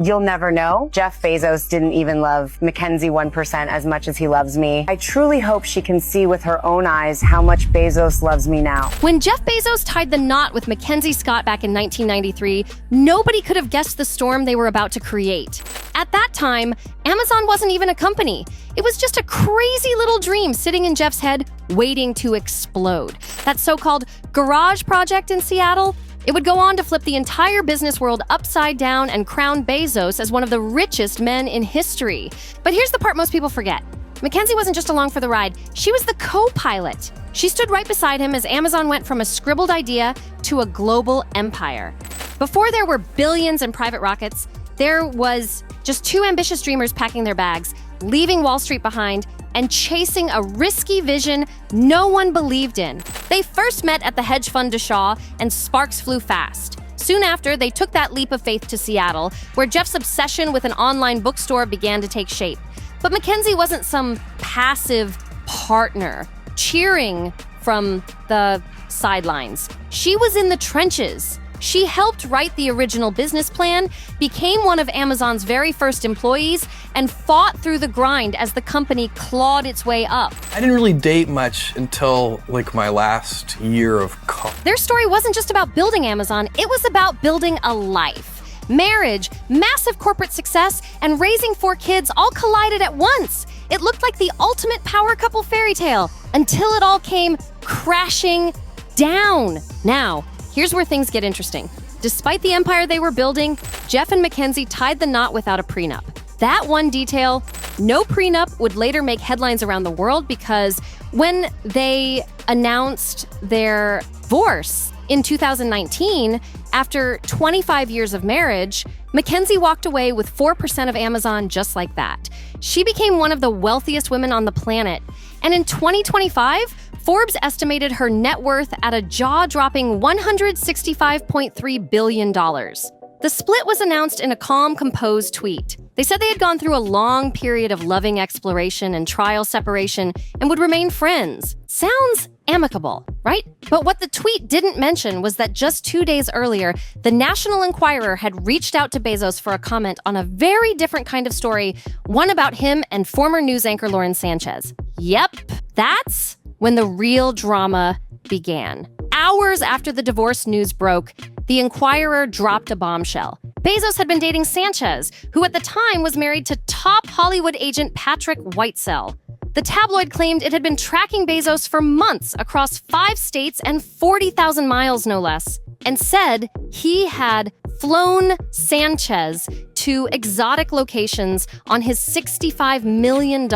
You'll never know. Jeff Bezos didn't even love MacKenzie 1% as much as he loves me. I truly hope she can see with her own eyes how much Bezos loves me now. When Jeff Bezos tied the knot with MacKenzie Scott back in 1993, nobody could have guessed the storm they were about to create. At that time, Amazon wasn't even a company. It was just a crazy little dream sitting in Jeff's head, waiting to explode. That so-called garage project in Seattle, it would go on to flip the entire business world upside down and crown Bezos as one of the richest men in history. But here's the part most people forget. MacKenzie wasn't just along for the ride, she was the co-pilot. She stood right beside him as Amazon went from a scribbled idea to a global empire. Before there were billions in private rockets, there was just two ambitious dreamers packing their bags, leaving Wall Street behind, and chasing a risky vision no one believed in. They first met at the hedge fund Shaw, and sparks flew fast. Soon after, they took that leap of faith to Seattle, where Jeff's obsession with an online bookstore began to take shape. But MacKenzie wasn't some passive partner, cheering from the sidelines. She was in the trenches. She helped write the original business plan, became one of Amazon's very first employees, and fought through the grind as the company clawed its way up. I didn't really date much until my last year of college. Their story wasn't just about building Amazon, it was about building a life. Marriage, massive corporate success, and raising 4 kids all collided at once. It looked like the ultimate power couple fairy tale until it all came crashing down. Now, here's where things get interesting. Despite the empire they were building, Jeff and MacKenzie tied the knot without a prenup. That one detail, no prenup, would later make headlines around the world because when they announced their divorce in 2019, after 25 years of marriage, MacKenzie walked away with 4% of Amazon just like that. She became one of the wealthiest women on the planet. And in 2025, Forbes estimated her net worth at a jaw-dropping $165.3 billion. The split was announced in a calm, composed tweet. They said they had gone through a long period of loving exploration and trial separation and would remain friends. Sounds amicable, right? But what the tweet didn't mention was that just 2 days earlier, the National Enquirer had reached out to Bezos for a comment on a very different kind of story, one about him and former news anchor Lauren Sanchez. Yep, that's when the real drama began. Hours after the divorce news broke, the Enquirer dropped a bombshell. Bezos had been dating Sanchez, who at the time was married to top Hollywood agent Patrick Whitesell. The tabloid claimed it had been tracking Bezos for months across 5 states and 40,000 miles, no less, and said he had flown Sanchez to exotic locations on his $65 million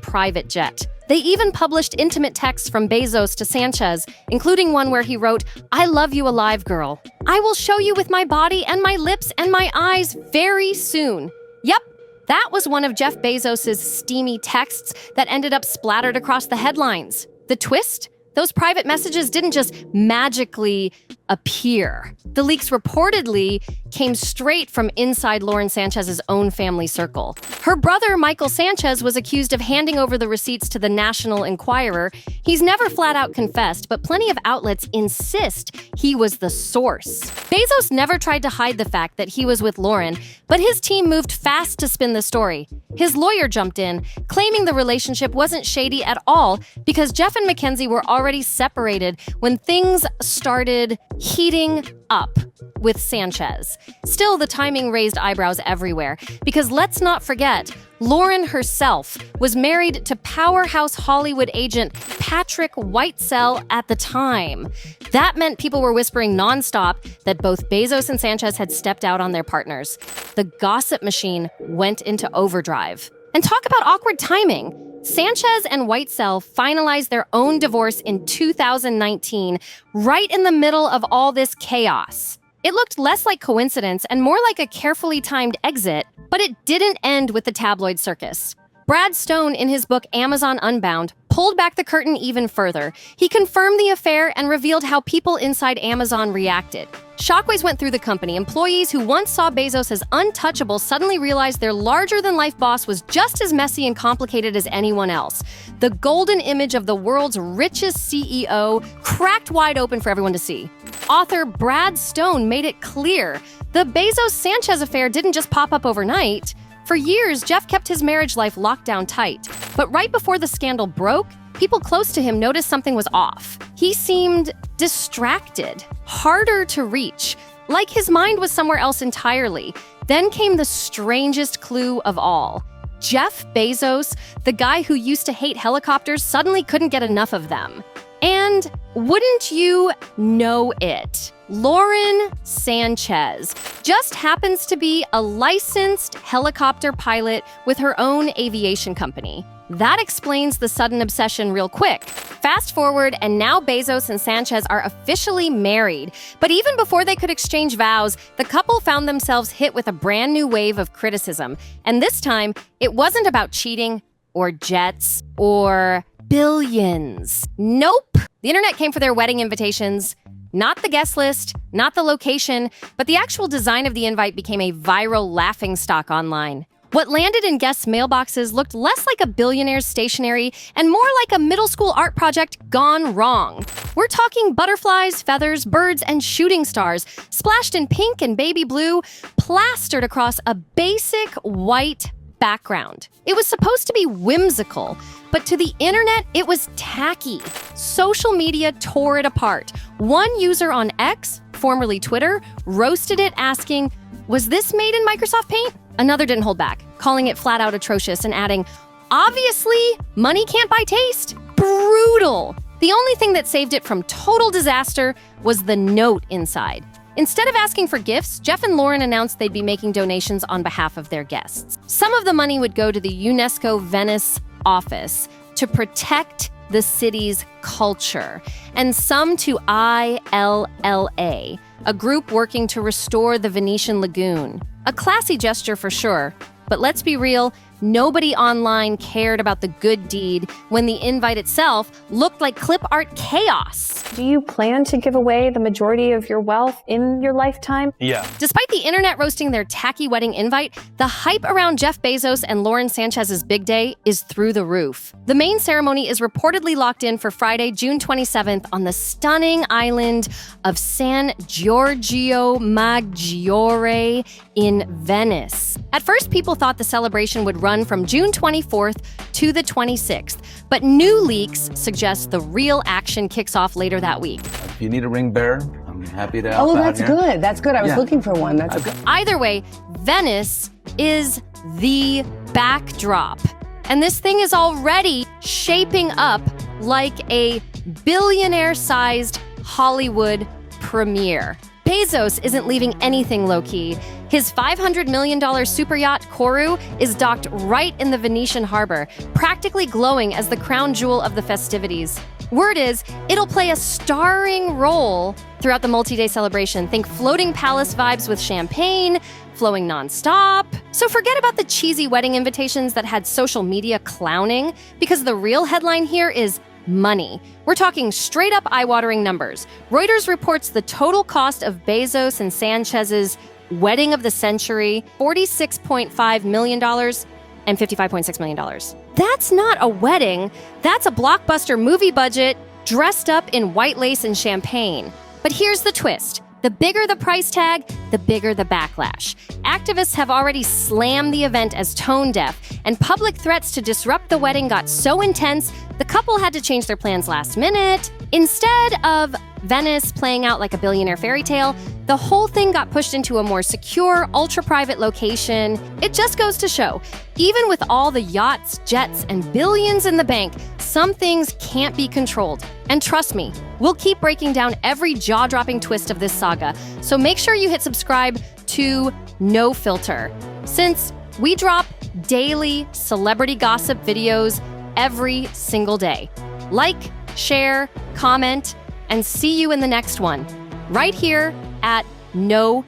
private jet. They even published intimate texts from Bezos to Sanchez, including one where he wrote, "I love you alive, girl. I will show you with my body and my lips and my eyes very soon." Yep, that was one of Jeff Bezos' steamy texts that ended up splattered across the headlines. The twist? Those private messages didn't just magically appear. The leaks reportedly came straight from inside Lauren Sanchez's own family circle. Her brother, Michael Sanchez, was accused of handing over the receipts to the National Enquirer. He's never flat out confessed, but plenty of outlets insist he was the source. Bezos never tried to hide the fact that he was with Lauren, but his team moved fast to spin the story. His lawyer jumped in, claiming the relationship wasn't shady at all because Jeff and MacKenzie were already separated when things started heating up with Sanchez. Still, the timing raised eyebrows everywhere because let's not forget, Lauren herself was married to powerhouse Hollywood agent Patrick Whitesell at the time. That meant people were whispering nonstop that both Bezos and Sanchez had stepped out on their partners. The gossip machine went into overdrive. And talk about awkward timing. Sanchez and Whitesell finalized their own divorce in 2019, right in the middle of all this chaos. It looked less like coincidence and more like a carefully timed exit, but it didn't end with the tabloid circus. Brad Stone, in his book Amazon Unbound, pulled back the curtain even further. He confirmed the affair and revealed how people inside Amazon reacted. Shockwaves went through the company. Employees who once saw Bezos as untouchable suddenly realized their larger-than-life boss was just as messy and complicated as anyone else. The golden image of the world's richest CEO cracked wide open for everyone to see. Author Brad Stone made it clear the Bezos-Sanchez affair didn't just pop up overnight. For years, Jeff kept his marriage life locked down tight. But right before the scandal broke, people close to him noticed something was off. He seemed distracted, harder to reach, like his mind was somewhere else entirely. Then came the strangest clue of all. Jeff Bezos, the guy who used to hate helicopters, suddenly couldn't get enough of them. And wouldn't you know it? Lauren Sanchez just happens to be a licensed helicopter pilot with her own aviation company. That explains the sudden obsession real quick. Fast forward, and now Bezos and Sanchez are officially married. But even before they could exchange vows, the couple found themselves hit with a brand new wave of criticism. And this time, it wasn't about cheating or jets or billions. Nope. The internet came for their wedding invitations. Not the guest list, not the location, but the actual design of the invite became a viral laughingstock online. What landed in guests' mailboxes looked less like a billionaire's stationery and more like a middle school art project gone wrong. We're talking butterflies, feathers, birds, and shooting stars, splashed in pink and baby blue, plastered across a basic white background. It was supposed to be whimsical, but to the internet, it was tacky. Social media tore it apart. One user on X, formerly Twitter, roasted it, asking, "Was this made in Microsoft Paint?" Another didn't hold back, calling it flat out atrocious and adding, "Obviously, money can't buy taste." Brutal. The only thing that saved it from total disaster was the note inside. Instead of asking for gifts, Jeff and Lauren announced they'd be making donations on behalf of their guests. Some of the money would go to the UNESCO Venice office to protect the city's culture, and some to ILLA, a group working to restore the Venetian lagoon. A classy gesture for sure, but let's be real, nobody online cared about the good deed when the invite itself looked like clip art chaos. Do you plan to give away the majority of your wealth in your lifetime? Yeah. Despite the internet roasting their tacky wedding invite, the hype around Jeff Bezos and Lauren Sanchez's big day is through the roof. The main ceremony is reportedly locked in for Friday, June 27th on the stunning island of San Giorgio Maggiore in Venice. At first, people thought the celebration would run from June 24th to the 26th, but new leaks suggest the real action kicks off later that week. If you need a ring bearer, I'm happy to help Oh, out that's here. good. That's good. I was looking for one. That's good. Either way, Venice is the backdrop. And this thing is already shaping up like a billionaire-sized Hollywood premiere. Bezos isn't leaving anything low-key. His $500 million super yacht, Kourou, is docked right in the Venetian harbor, practically glowing as the crown jewel of the festivities. Word is, it'll play a starring role throughout the multi-day celebration. Think floating palace vibes with champagne, flowing nonstop. So forget about the cheesy wedding invitations that had social media clowning, because the real headline here is money. We're talking straight up eye-watering numbers. Reuters reports the total cost of Bezos and Sanchez's wedding of the century, $46.5 million and $55.6 million. That's not a wedding. That's a blockbuster movie budget dressed up in white lace and champagne. But here's the twist. The bigger the price tag, the bigger the backlash. Activists have already slammed the event as tone-deaf, and public threats to disrupt the wedding got so intense, the couple had to change their plans last minute. Instead of Venice playing out like a billionaire fairy tale, the whole thing got pushed into a more secure, ultra-private location. It just goes to show, even with all the yachts, jets, and billions in the bank, some things can't be controlled. And trust me, we'll keep breaking down every jaw-dropping twist of this saga, so make sure you hit subscribe to NoFilter, since we drop daily celebrity gossip videos every single day. Like, share, comment, and see you in the next one, right here at NoFilter.